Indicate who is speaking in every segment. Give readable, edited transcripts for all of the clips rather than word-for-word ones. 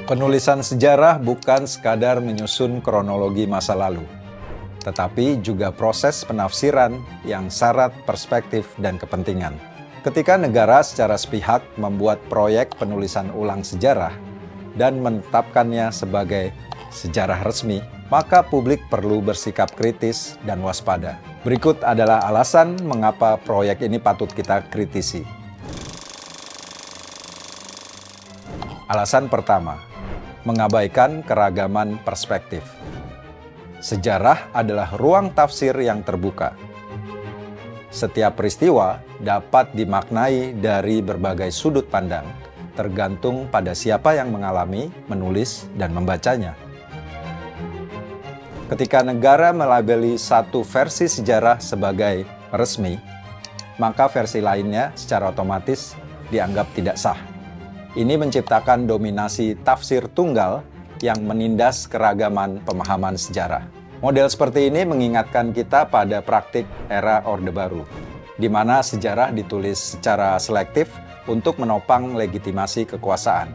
Speaker 1: Penulisan sejarah bukan sekadar menyusun kronologi masa lalu, tetapi juga proses penafsiran yang syarat perspektif dan kepentingan. Ketika negara secara sepihak membuat proyek penulisan ulang sejarah dan menetapkannya sebagai sejarah resmi, maka publik perlu bersikap kritis dan waspada. Berikut adalah alasan mengapa proyek ini patut kita kritisi. Alasan pertama, mengabaikan keragaman perspektif. Sejarah adalah ruang tafsir yang terbuka. Setiap peristiwa dapat dimaknai dari berbagai sudut pandang, tergantung pada siapa yang mengalami, menulis, dan membacanya. Ketika negara melabeli satu versi sejarah sebagai resmi, maka versi lainnya secara otomatis dianggap tidak sah. Ini menciptakan dominasi tafsir tunggal yang menindas keragaman pemahaman sejarah. Model seperti ini mengingatkan kita pada praktik era Orde Baru, di mana sejarah ditulis secara selektif untuk menopang legitimasi kekuasaan.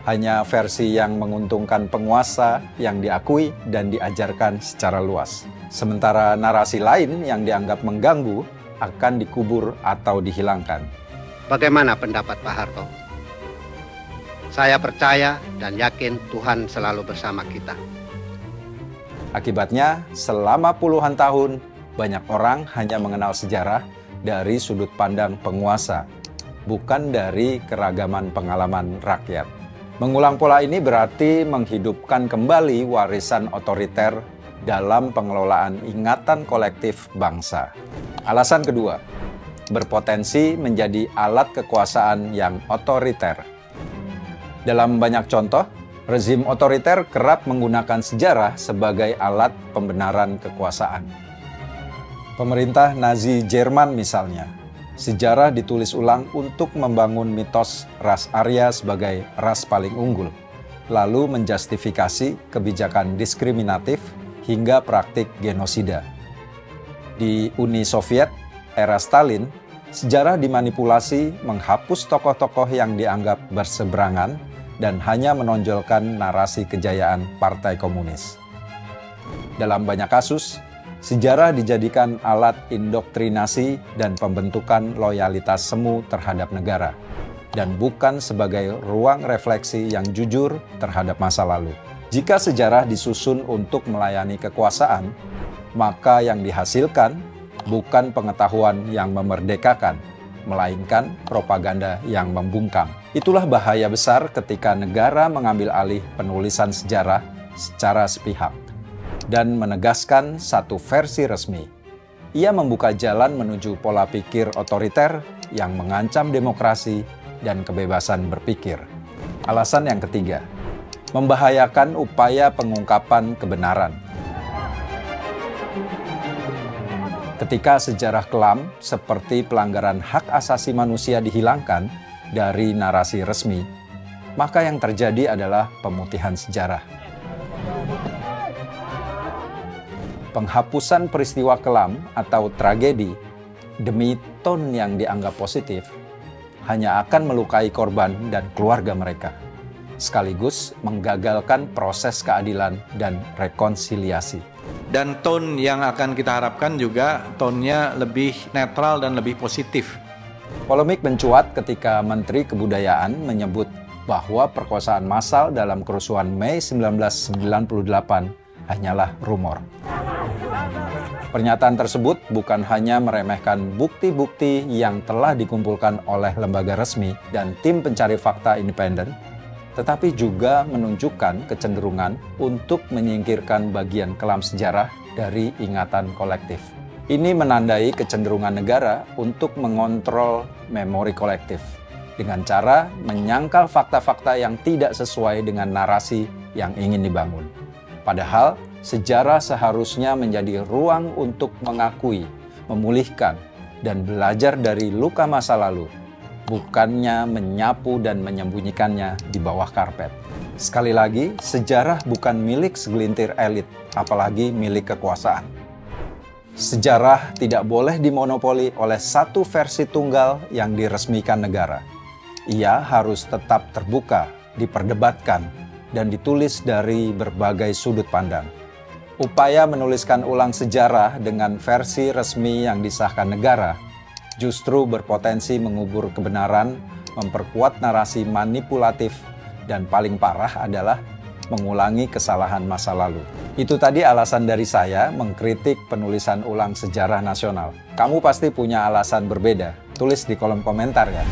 Speaker 1: Hanya versi yang menguntungkan penguasa yang diakui dan diajarkan secara luas. Sementara narasi lain yang dianggap mengganggu akan dikubur atau dihilangkan.
Speaker 2: Bagaimana pendapat Pak Harto? Saya percaya dan yakin Tuhan selalu bersama kita.
Speaker 1: Akibatnya, selama puluhan tahun, banyak orang hanya mengenal sejarah dari sudut pandang penguasa, bukan dari keragaman pengalaman rakyat. Mengulang pola ini berarti menghidupkan kembali warisan otoriter dalam pengelolaan ingatan kolektif bangsa. Alasan kedua, berpotensi menjadi alat kekuasaan yang otoriter. Dalam banyak contoh, rezim otoriter kerap menggunakan sejarah sebagai alat pembenaran kekuasaan. Pemerintah Nazi Jerman misalnya, sejarah ditulis ulang untuk membangun mitos ras Arya sebagai ras paling unggul, lalu menjustifikasi kebijakan diskriminatif hingga praktik genosida. Di Uni Soviet, era Stalin, sejarah dimanipulasi menghapus tokoh-tokoh yang dianggap berseberangan dan hanya menonjolkan narasi kejayaan Partai Komunis. Dalam banyak kasus, sejarah dijadikan alat indoktrinasi dan pembentukan loyalitas semu terhadap negara, dan bukan sebagai ruang refleksi yang jujur terhadap masa lalu. Jika sejarah disusun untuk melayani kekuasaan, maka yang dihasilkan bukan pengetahuan yang memerdekakan, melainkan propaganda yang membungkam. Itulah bahaya besar ketika negara mengambil alih penulisan sejarah secara sepihak dan menegaskan satu versi resmi. Ia membuka jalan menuju pola pikir otoriter yang mengancam demokrasi dan kebebasan berpikir. Alasan yang ketiga, membahayakan upaya pengungkapan kebenaran. Ketika sejarah kelam seperti pelanggaran hak asasi manusia dihilangkan dari narasi resmi, maka yang terjadi adalah pemutihan sejarah. Penghapusan peristiwa kelam atau tragedi demi ton yang dianggap positif hanya akan melukai korban dan keluarga mereka, sekaligus menggagalkan proses keadilan dan rekonsiliasi.
Speaker 3: Dan tone yang akan kita harapkan juga tone-nya lebih netral dan lebih positif.
Speaker 1: Polemik mencuat ketika Menteri Kebudayaan menyebut bahwa perkosaan massal dalam kerusuhan Mei 1998 hanyalah rumor. Pernyataan tersebut bukan hanya meremehkan bukti-bukti yang telah dikumpulkan oleh lembaga resmi dan tim pencari fakta independen, tetapi juga menunjukkan kecenderungan untuk menyingkirkan bagian kelam sejarah dari ingatan kolektif. Ini menandai kecenderungan negara untuk mengontrol memori kolektif dengan cara menyangkal fakta-fakta yang tidak sesuai dengan narasi yang ingin dibangun. Padahal, sejarah seharusnya menjadi ruang untuk mengakui, memulihkan, dan belajar dari luka masa lalu, bukannya menyapu dan menyembunyikannya di bawah karpet. Sekali lagi, sejarah bukan milik segelintir elit, apalagi milik kekuasaan. Sejarah tidak boleh dimonopoli oleh satu versi tunggal yang diresmikan negara. Ia harus tetap terbuka diperdebatkan, dan ditulis dari berbagai sudut pandang. Upaya menuliskan ulang sejarah dengan versi resmi yang disahkan negara justru berpotensi mengubur kebenaran, memperkuat narasi manipulatif, dan paling parah adalah mengulangi kesalahan masa lalu. Itu tadi alasan dari saya mengkritik penulisan ulang sejarah nasional. Kamu pasti punya alasan berbeda. Tulis di kolom komentar ya.